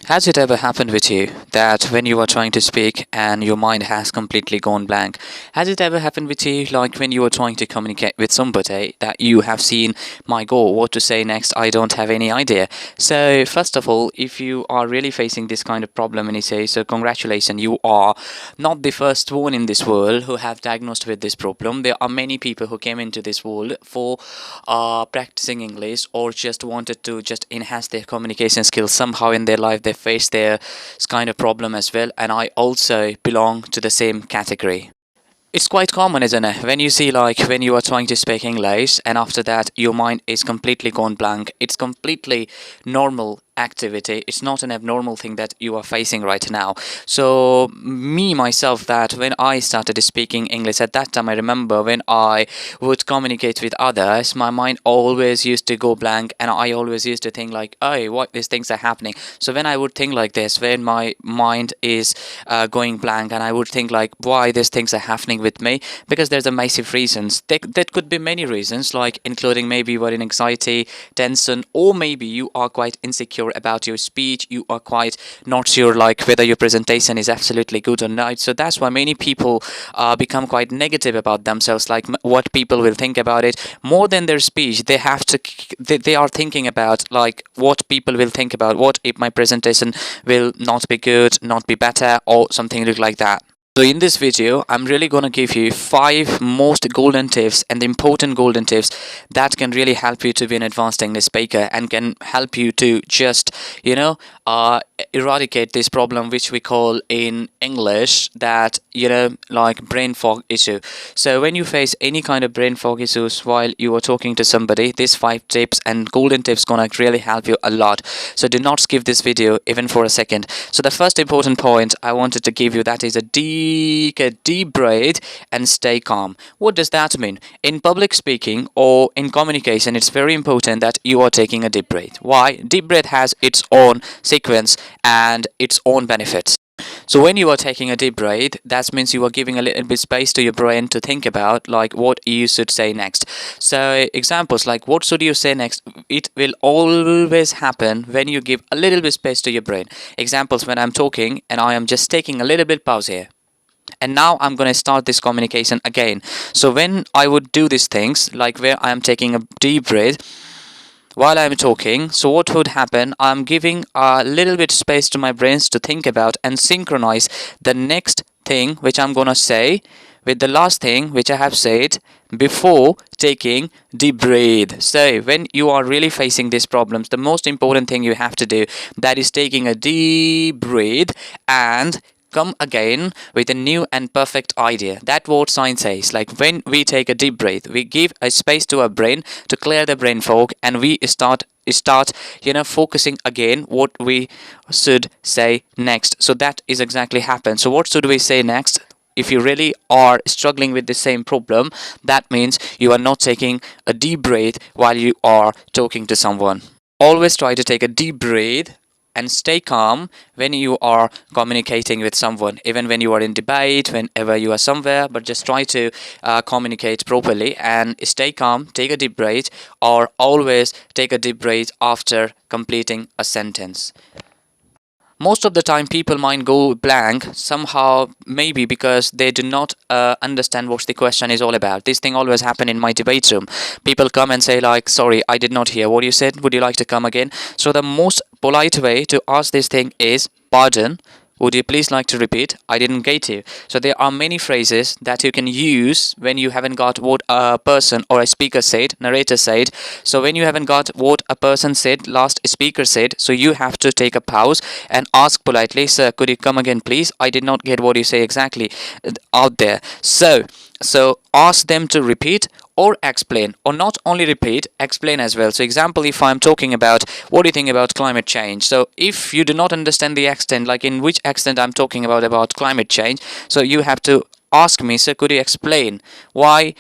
Has it ever happened with you that when you are trying to speak and your mind has completely gone blank? Has it ever happened with you, like when you are trying to communicate with somebody that you have seen, my God, what to say next? I don't have any idea. So, first of all, if you are really facing this kind of problem and you say, so congratulations, you are not the first one in this world who have diagnosed with this problem. There are many people who came into this world for practicing English or just wanted to just enhance their communication skills somehow in their life. They face their kind of problem as well, and I also belong to the same category. It's quite common, isn't it? When you see, like, when you are trying to speak English and after that your mind is completely gone blank, it's completely normal activity. It's not an abnormal thing that you are facing right now. So, me myself, that when I started speaking English at that time, I remember when I would communicate with others, my mind always used to go blank, and I always used to think, like, oh, what these things are happening. So, when I would think like this, when my mind is going blank, and I would think, like, why these things are happening with me, because there's a massive reasons. There could be many reasons, like including maybe you are in anxiety, tension, or maybe you are quite insecure about your speech. You are quite not sure, like, whether your presentation is absolutely good or not. So that's why many people become quite negative about themselves, like what people will think about it more than their speech. They have to, they are thinking about, like, what people will think about, what if my presentation will not be good, not be better, or something like that. So in this video, I'm really gonna give you 5 most golden tips and the important golden tips that can really help you to be an advanced English speaker and can help you to just, you know, eradicate this problem which we call in English that, like brain fog issue. So when you face any kind of brain fog issues while you are talking to somebody, these 5 tips and golden tips gonna really help you a lot. So do not skip this video even for a second. So the first important point I wanted to give you, that is take a deep breath and stay calm. What does that mean? In public speaking or in communication, it's very important that you are taking a deep breath. Why? Deep breath has its own sequence and its own benefits. So when you are taking a deep breath, that means you are giving a little bit space to your brain to think about, like, what you should say next. So examples like what should you say next, it will always happen when you give a little bit space to your brain. Examples, when I'm talking and I am just taking a little bit pause here, and now I'm going to start this communication again. So when I would do these things, like where I am taking a deep breath while I'm talking, so what would happen, I'm giving a little bit space to my brains to think about and synchronize the next thing which I'm going to say with the last thing which I have said before taking deep breath. So when you are really facing these problems, the most important thing you have to do, that is taking a deep breath and come again with a new and perfect idea. That's what science says. Like, when we take a deep breath, we give a space to our brain to clear the brain fog, and we start focusing again what we should say next. So that is exactly happen. So what should we say next? If you really are struggling with the same problem, that means you are not taking a deep breath while you are talking to someone. Always try to take a deep breath and stay calm when you are communicating with someone, even when you are in debate, whenever you are somewhere. But just try to communicate properly and stay calm. Take a deep breath, or always take a deep breath after completing a sentence. Most of the time people mind go blank somehow, maybe because they do not understand what the question is all about. This thing always happen in my debate room. People come and say, like, sorry, I did not hear what you said, would you like to come again? So the most polite way to ask this thing is, pardon, would you please like to repeat? I didn't get you. So there are many phrases that you can use when you haven't got what a person or a speaker said, narrator said. So when you haven't got what a person said, last speaker said, so you have to take a pause and ask politely, sir, could you come again, please? I did not get what you say exactly out there. So ask them to repeat or explain, or not only repeat, explain as well. So example, if I'm talking about what do you think about climate change, so if you do not understand the extent, like in which extent I'm talking about climate change, so you have to ask me, so could you explain why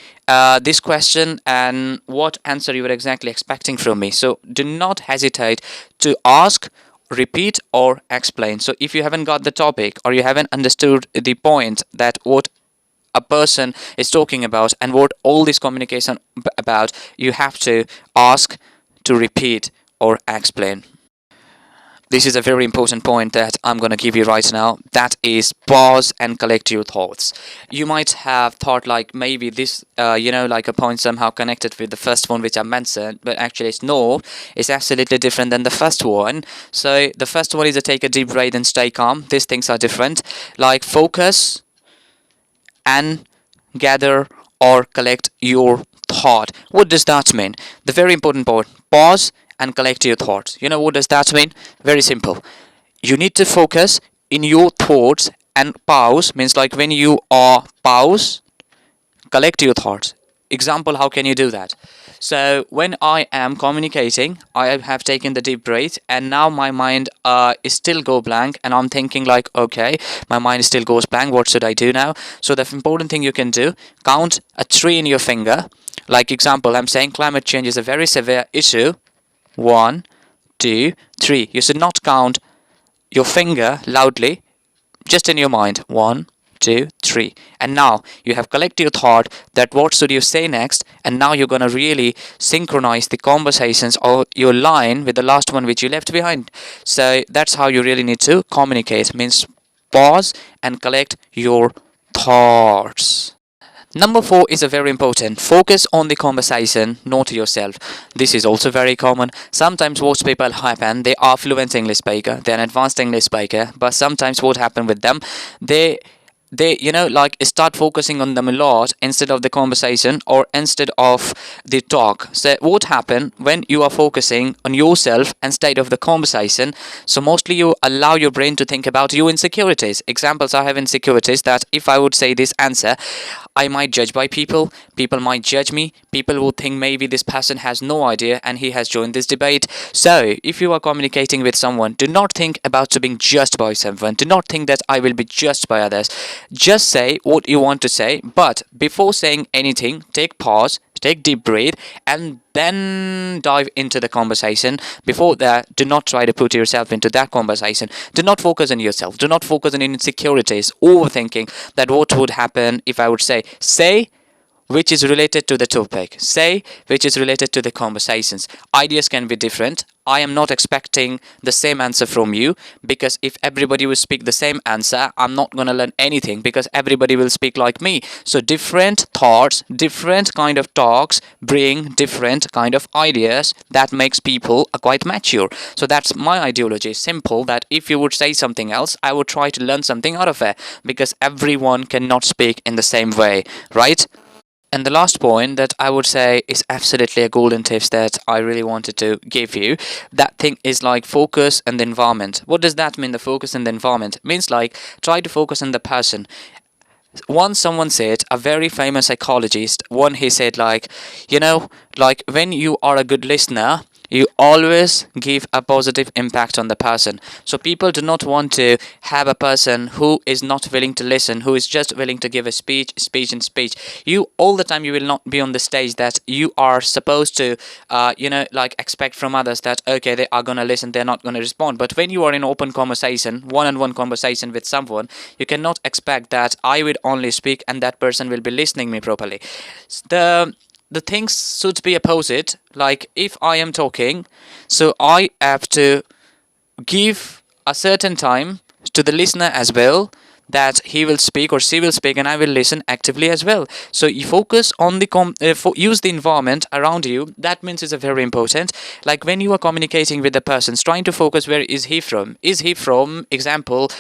this question and what answer you were exactly expecting from me. So do not hesitate to ask, repeat, or explain. So if you haven't got the topic or you haven't understood the point, that what a person is talking about and what all this communication about, you have to ask, to repeat, or explain. this is a very important point that I'm going to give you right now. That is pause and collect your thoughts. You might have thought like maybe this, like a point somehow connected with the first one which I mentioned, but actually it's no, it's absolutely different than the first one. So the first one is to take a deep breath and stay calm. These things are different. Like focus and gather or collect your thought. What does that mean? The very important part, pause and collect your thoughts. You know what does that mean? Very simple. You need to focus in your thoughts, and pause means like when you are pause, collect your thoughts. Example, how can you do that? So when I am communicating, I have taken the deep breath, and now my mind is still go blank, and I'm thinking like, okay, my mind still goes blank, what should I do now? So the important thing you can do, count a tree in your finger. Like example, I'm saying climate change is a very severe issue. 1, 2, 3. You should not count your finger loudly, just in your mind. 1, 2, 3. And now you have collected your thought that what should you say next, and now you're gonna really synchronize the conversations or your line with the last one which you left behind. So that's how you really need to communicate. Means pause and collect your thoughts. Number 4 is a very important. Focus on the conversation, not yourself. This is also very common. Sometimes what people happen, they are fluent English speaker, they're an advanced English speaker, but sometimes what happen with them, they like start focusing on them a lot instead of the conversation or instead of the talk. So what happen when you are focusing on yourself instead of the conversation? So mostly you allow your brain to think about your insecurities. Examples, I have insecurities that if I would say this answer, I might judge by people. People might judge me. People will think maybe this person has no idea and he has joined this debate. So if you are communicating with someone, do not think about to being judged by someone. Do not think that I will be judged by others. Just say what you want to say, but before saying anything, take pause, take deep breath, and then dive into the conversation. Before that, do not try to put yourself into that conversation. Do not focus on yourself. Do not focus on insecurities, overthinking that what would happen if I would say which is related to the topic. Say which is related to the conversations. Ideas can be different. I am not expecting the same answer from you, because if everybody will speak the same answer, I'm not going to learn anything, because everybody will speak like me. So different thoughts, different kind of talks bring different kind of ideas that makes people quite mature. So that's my ideology. Simple, that if you would say something else, I would try to learn something out of it, because everyone cannot speak in the same way, right? And the last point that I would say is absolutely a golden tips that I really wanted to give you. That thing is like focus and the environment. What does that mean, the focus and the environment? It means like try to focus on the person. Once someone said, a very famous psychologist, one he said like, like when you are a good listener, you always give a positive impact on the person. So people do not want to have a person who is not willing to listen, who is just willing to give a speech. You all the time, you will not be on the stage that you are supposed to like expect from others that okay, they are going to listen, they're not going to respond. But when you are in open conversation, one-on-one conversation with someone, you cannot expect that I will only speak and that person will be listening me properly. The things should be opposite. Like if I am talking, so I have to give a certain time to the listener as well, that he will speak or she will speak, and I will listen actively as well. So you focus on the use the environment around you. That means it's a very important. Like when you are communicating with the person, trying to focus, where is he from? Is he from, example,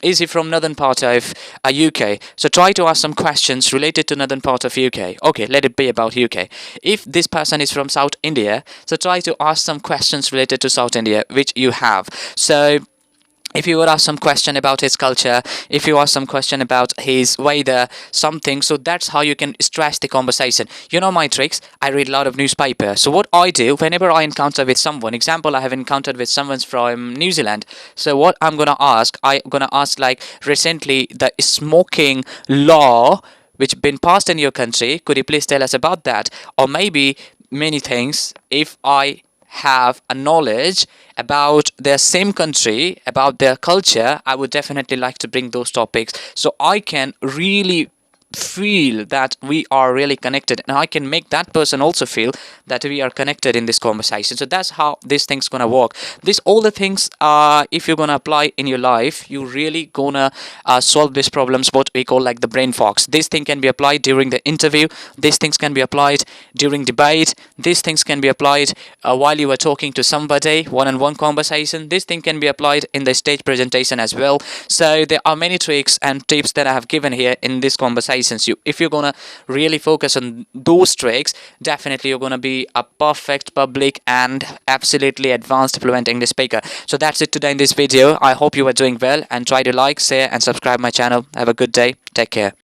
is he from northern part of UK? So try to ask some questions related to northern part of UK. Okay, let it be about UK. If this person is from South India, so try to ask some questions related to South India, which you have. So if you would ask some question about his culture, if you ask some question about his weather, something, so that's how you can stress the conversation. You know my tricks, I read a lot of newspaper. So what I do whenever I encounter with someone, example, I have encountered with someone from New Zealand. So what I'm gonna ask, like recently the smoking law which been passed in your country, could you please tell us about that? Or maybe many things, if I have a knowledge about their same country, about their culture, I would definitely like to bring those topics so I can really feel that we are really connected, and I can make that person also feel that we are connected in this conversation. So that's how this thing's gonna work. This all the things, if you're gonna apply in your life, you really gonna solve these problems, what we call like the brain fogs. This thing can be applied during the interview, these things can be applied during debate, these things can be applied while you are talking to somebody, one-on-one conversation. This thing can be applied in the stage presentation as well. So there are many tricks and tips that I have given here in these conversations. If you're gonna really focus on those tricks, definitely you're gonna be a perfect public and absolutely advanced fluent English speaker. So that's it today in this video. I hope you are doing well, and try to like, share and subscribe my channel. Have a good day. Take care.